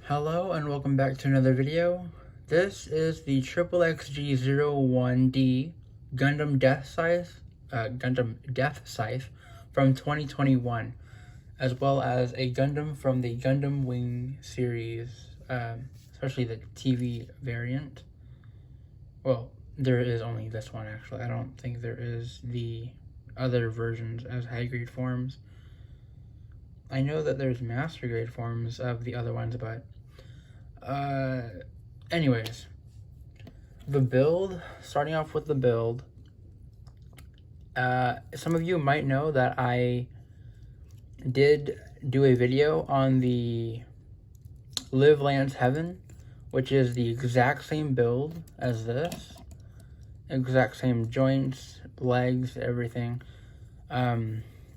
Hello and welcome back to another video. This is the XXG01D Gundam DeathScythe from 2021, as well as a Gundam from the Gundam Wing series, especially the TV variant. Well, there is only this one actually. I don't think there is the other versions as high grade forms. I know that there's master grade forms of the other ones, but anyways, the build, starting off with the build, some of you might know that I did do a video on the Live Lands Heaven, which is the exact same build as this, exact same joints, legs, everything,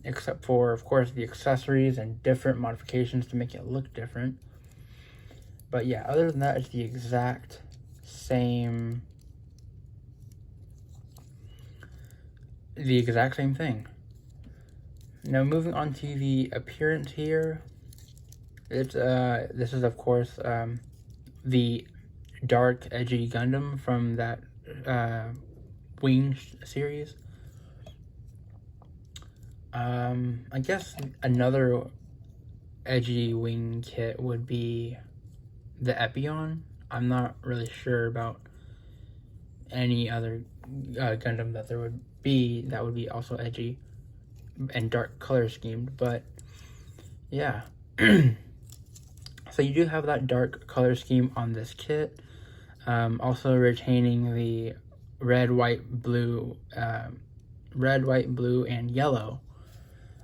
except for, of course, the accessories and different modifications to make it look different. But yeah, other than that, it's the exact same thing. Now moving on to the appearance here, it's this is of course the dark edgy Gundam from that Wing series. I guess another edgy Wing kit would be the Epion. I'm not really sure about any other Gundam that there would be that would be also edgy and dark color schemed, but yeah. So you do have that dark color scheme on this kit, also retaining the red, white, blue, and yellow.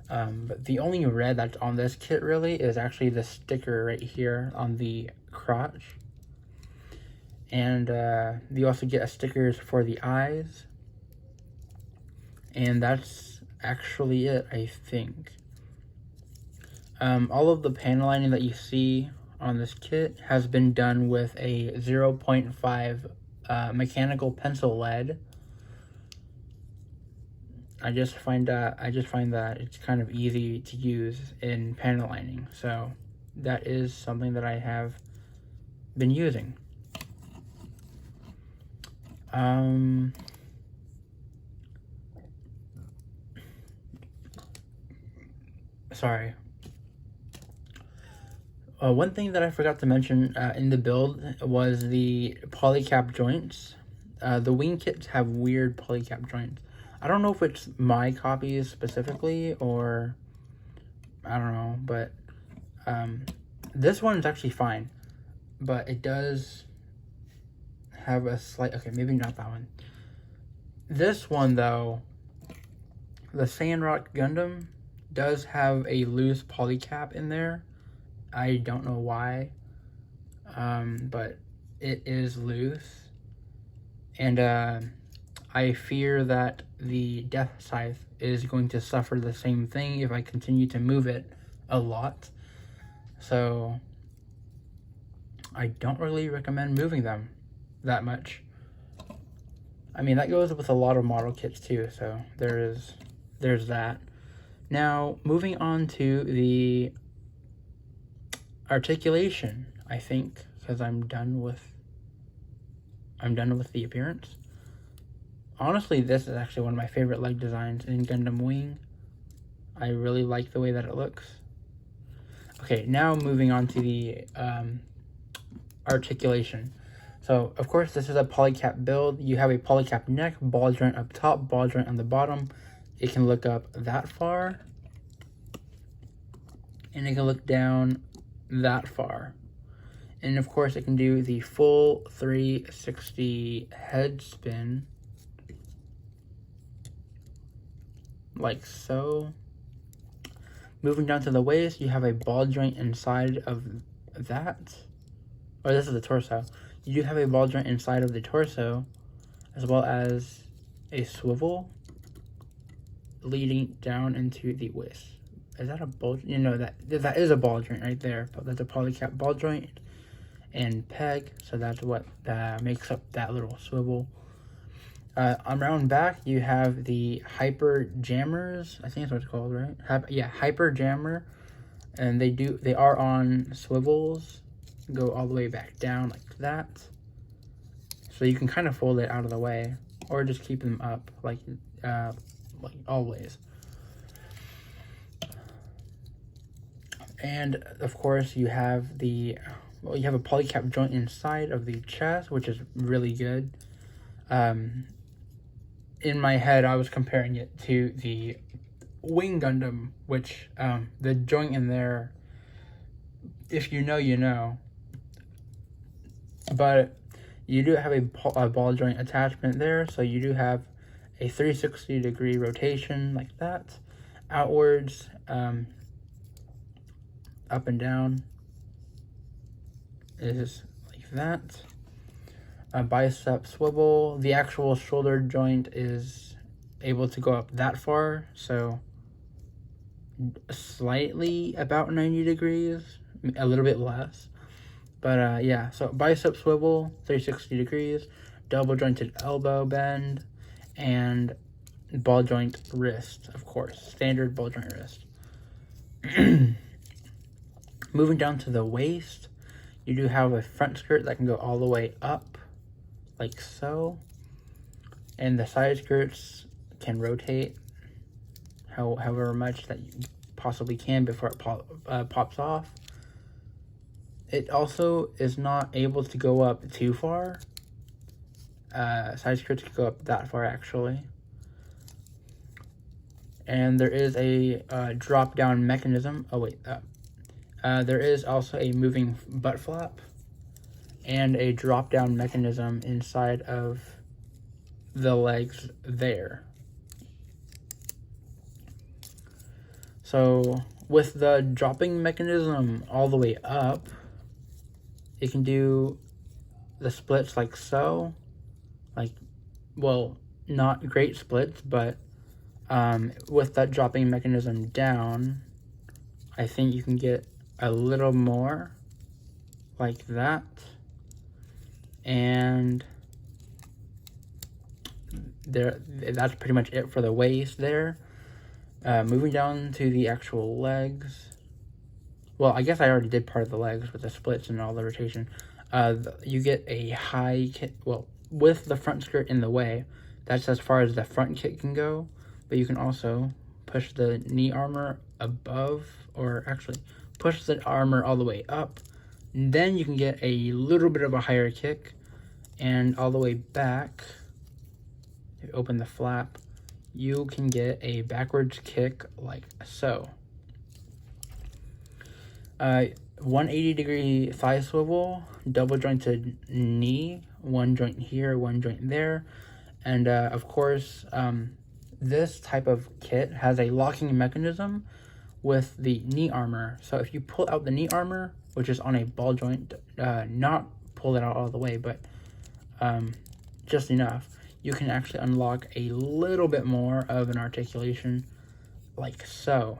But the only red that's on this kit really is actually the sticker right here on the crotch. And you also get stickers for the eyes. And that's actually it, I think. All of the panel lining that you see on this kit has been done with a 0.5 mechanical pencil lead. I just find that it's kind of easy to use in panel lining, so that is something that I have been using. Sorry. One thing that I forgot to mention in the build was the polycap joints. The wing kits have weird polycap joints. I don't know if it's my copies specifically or I don't know, but this one is actually fine, but it does have a slight, okay, maybe not that one. This one though, the Sandrock Gundam does have a loose polycap in there. I don't know why, but it is loose, and I fear that the DeathScythe is going to suffer the same thing if I continue to move it a lot. So I don't really recommend moving them that much. I mean, that goes with a lot of model kits too, so there's that. Now, moving on to the articulation, I think, because I'm done with the appearance. Honestly, this is actually one of my favorite leg designs in Gundam Wing. I really like the way that it looks. Okay, now moving on to the articulation. So, of course, this is a polycap build. You have a polycap neck, ball joint up top, ball joint on the bottom. It can look up that far, and it can look down that far. And, of course, it can do the full 360 head spin, like so. Moving down to the waist, you have a ball joint inside of that. Or this is the torso. You do have a ball joint inside of the torso, as well as a swivel leading down into the waist. Is that a ball? You know, that is a ball joint right there, but that's a polycap ball joint and peg, so that's what makes up that little swivel. Around back, you have the hyper jammers. I think that's what it's called, right? Yeah, hyper jammer, and they are on swivels, go all the way back down like that. So you can kind of fold it out of the way, or just keep them up like always. And of course you have you have a polycap joint inside of the chest, which is really good. In my head, I was comparing it to the Wing Gundam, which the joint in there, if you know, you know. But you do have a ball joint attachment there, so you do have a 360-degree rotation like that, outwards, up and down is like that. A bicep swivel. The actual shoulder joint is able to go up that far, so slightly about 90 degrees, a little bit less. But yeah, so bicep swivel, 360 degrees, double jointed elbow bend, and ball joint wrist, of course, standard ball joint wrist. Moving down to the waist, you do have a front skirt that can go all the way up, like so. And the side skirts can rotate however much that you possibly can before it pops off. It also is not able to go up too far. Side skirts can go up that far, actually. And there is a drop-down mechanism. Oh, wait. There is also a moving butt flap and a drop-down mechanism inside of the legs there. So with the dropping mechanism all the way up, it can do the splits like so. Like, well, not great splits, but with that dropping mechanism down, I think you can get a little more like that. And there, that's pretty much it for the waist there. Moving down to the actual legs. Well, I guess I already did part of the legs with the splits and all the rotation. You get a high kick, well, with the front skirt in the way, that's as far as the front kick can go. But you can also push the knee armor above, or actually push the armor all the way up. And then you can get a little bit of a higher kick, and all the way back, if you open the flap, you can get a backwards kick like so. 180-degree thigh swivel, double jointed knee, one joint here, one joint there. And of course, this type of kit has a locking mechanism with the knee armor. So if you pull out the knee armor, which is on a ball joint, not pull it out all the way, but just enough, you can actually unlock a little bit more of an articulation like so.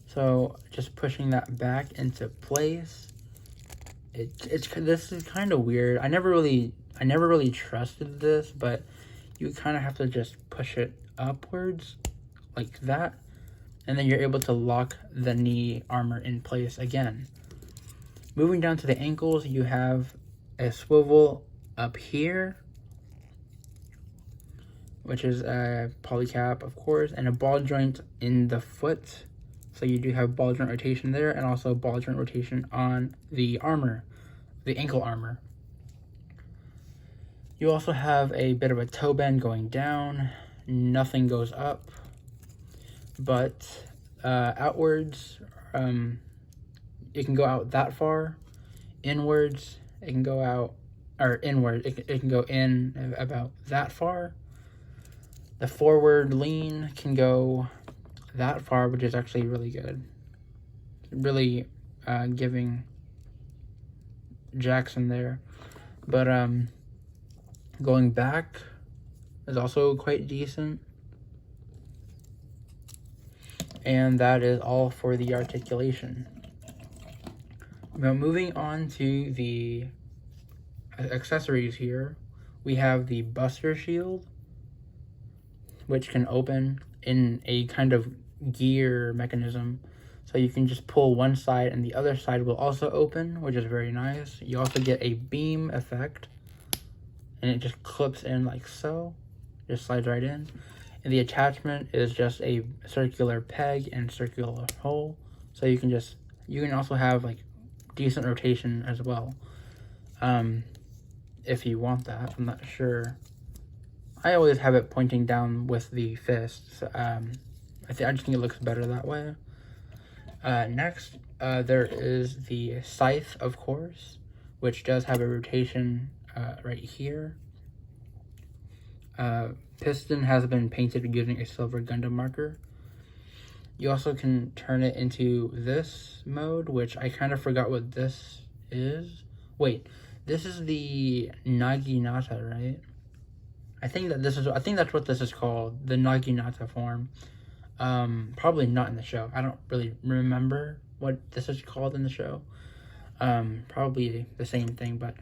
So just pushing that back into place, this is kind of weird. I never really trusted this, but you kind of have to just push it upwards like that, and then you're able to lock the knee armor in place again. Moving down to the ankles, you have a swivel up here, which is a polycap, of course, and a ball joint in the foot. So you do have ball joint rotation there, and also ball joint rotation on the armor, the ankle armor. You also have a bit of a toe bend going down. Nothing goes up, but outwards, it can go out that far. Inwards, it can go out, or inward, it can go in about that far. The forward lean can go that far, which is actually really good. Really giving Jackson there. But going back is also quite decent. And that is all for the articulation. Now moving on to the accessories here, we have the Buster Shield, which can open in a kind of gear mechanism. So So you can just pull one side and the other side will also open, which is very nice. You also get a beam effect, and it just clips in like so, just slides right in. And the attachment is just a circular peg and circular hole. So you can also have like decent rotation as well. If you want that, I'm not sure. I always have it pointing down with the fist. So, I just think it looks better that way. Next, there is the scythe, of course, which does have a rotation right here. Piston has been painted using a silver Gundam marker. You also can turn it into this mode, which I kind of forgot what this is. Wait, this is the Naginata, right? I think that's what this is called, the Naginata form. Probably not in the show. I don't really remember what this is called in the show. Probably the same thing, but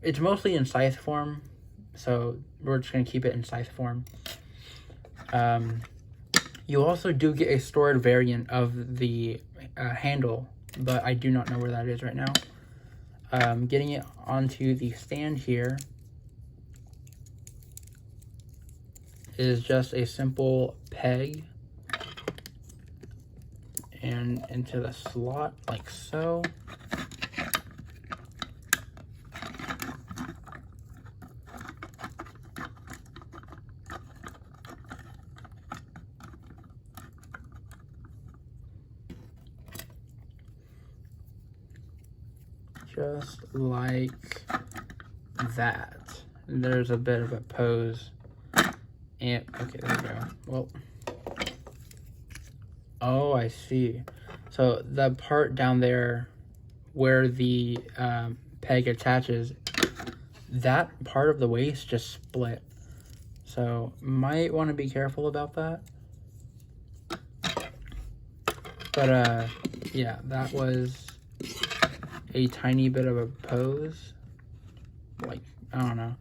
it's mostly in scythe form, so we're just gonna keep it in scythe form. You also do get a stored variant of the handle, but I do not know where that is right now. Getting it onto the stand here is just a simple peg and into the slot like so. Just like that. There's a bit of a pose. And okay, there we go. Well, oh, I see. So the part down there where the peg attaches, that part of the waist just split. So might want to be careful about that. But yeah, that was a tiny bit of a pose. Like, I don't know.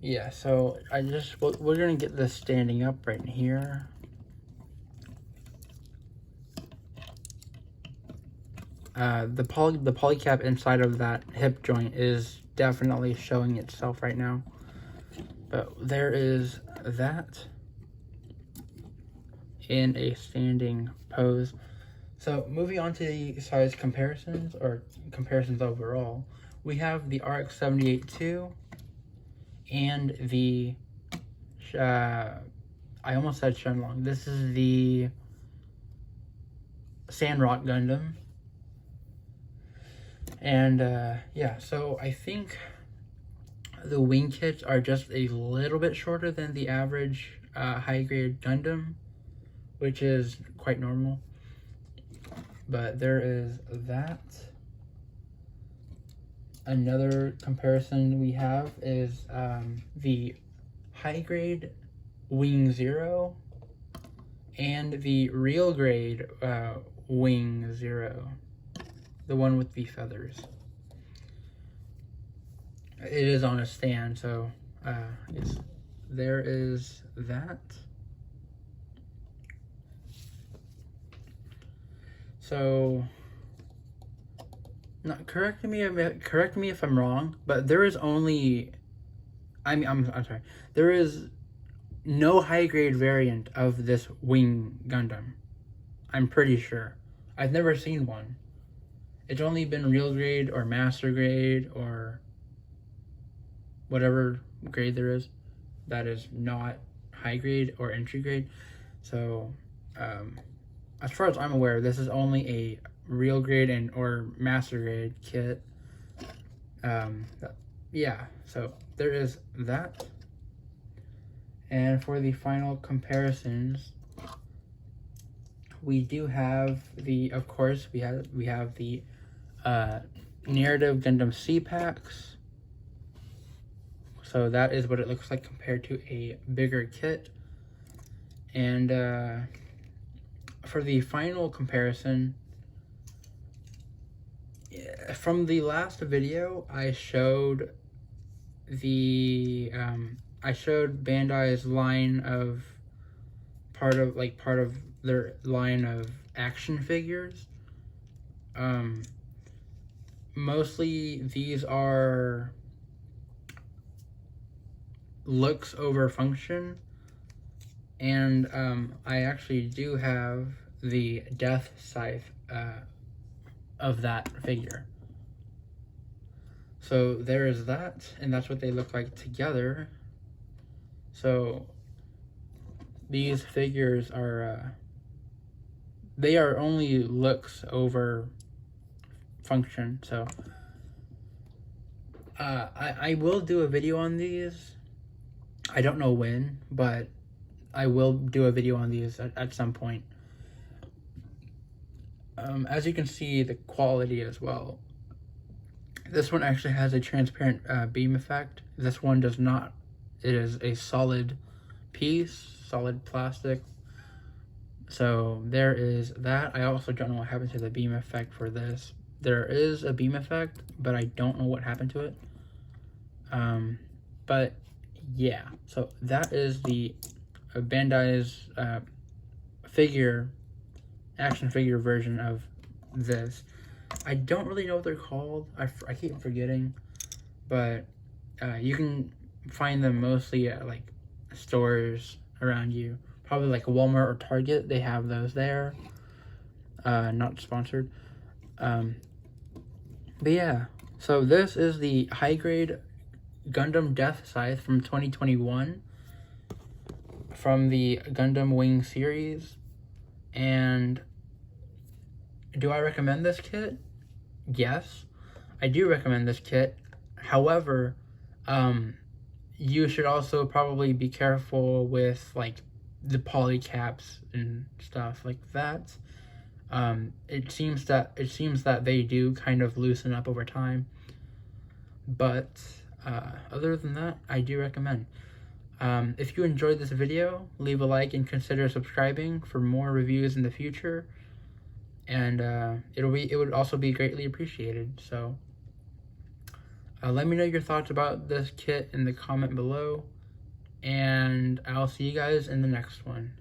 Yeah, so we're gonna get this standing up right in here. The polycap inside of that hip joint is definitely showing itself right now. But there is that in a standing pose. So moving on to the size comparisons, or comparisons overall, we have the RX-78-2 and the, I almost said Shenlong. This is the Sandrock Gundam. And yeah, so I think the wing kits are just a little bit shorter than the average high-grade Gundam, which is quite normal. But there is that. Another comparison we have is the high-grade Wing 0 and the real grade Wing 0, the one with the feathers. It is on a stand, so yes, there is that. So, correct me if I'm wrong, but there is only, I'm sorry, there is no high grade variant of this Wing Gundam. I'm pretty sure. I've never seen one. It's only been real grade or master grade or whatever grade there is that is not high grade or entry grade. So, as far as I'm aware, this is only a real grade and or master grade kit. Yeah, so there is that. And for the final comparisons, we do have the, of course, we have the Narrative Gundam C-Packs. So that is what it looks like compared to a bigger kit. And for the final comparison, from the last video, I showed the Bandai's line of part of their line of action figures. Mostly these are looks over function, and I actually do have the DeathScythe of that figure. So there is that, and that's what they look like together. So these figures are they are only looks over function. So I will do a video on these. I don't know when, but I will do a video on these at some point. As you can see, the quality as well. This one actually has a transparent beam effect. This one does not. It is a solid piece, solid plastic. So there is that. I also don't know what happened to the beam effect for this. There is a beam effect, but I don't know what happened to it. But yeah, so that is the Bandai's action figure version of this. I don't really know what they're called. I keep forgetting, but you can find them mostly at like stores around you. Probably like Walmart or Target. They have those there. Not sponsored. But yeah, so this is the high grade Gundam DeathScythe from 2021 from the Gundam Wing series. And do I recommend this kit? Yes, I do recommend this kit. However, you should also probably be careful with like the poly caps and stuff like that. It seems that they do kind of loosen up over time, but other than that, I do recommend. If you enjoyed this video, leave a like and consider subscribing for more reviews in the future, and it would also be greatly appreciated. So let me know your thoughts about this kit in the comment below, and I'll see you guys in the next one.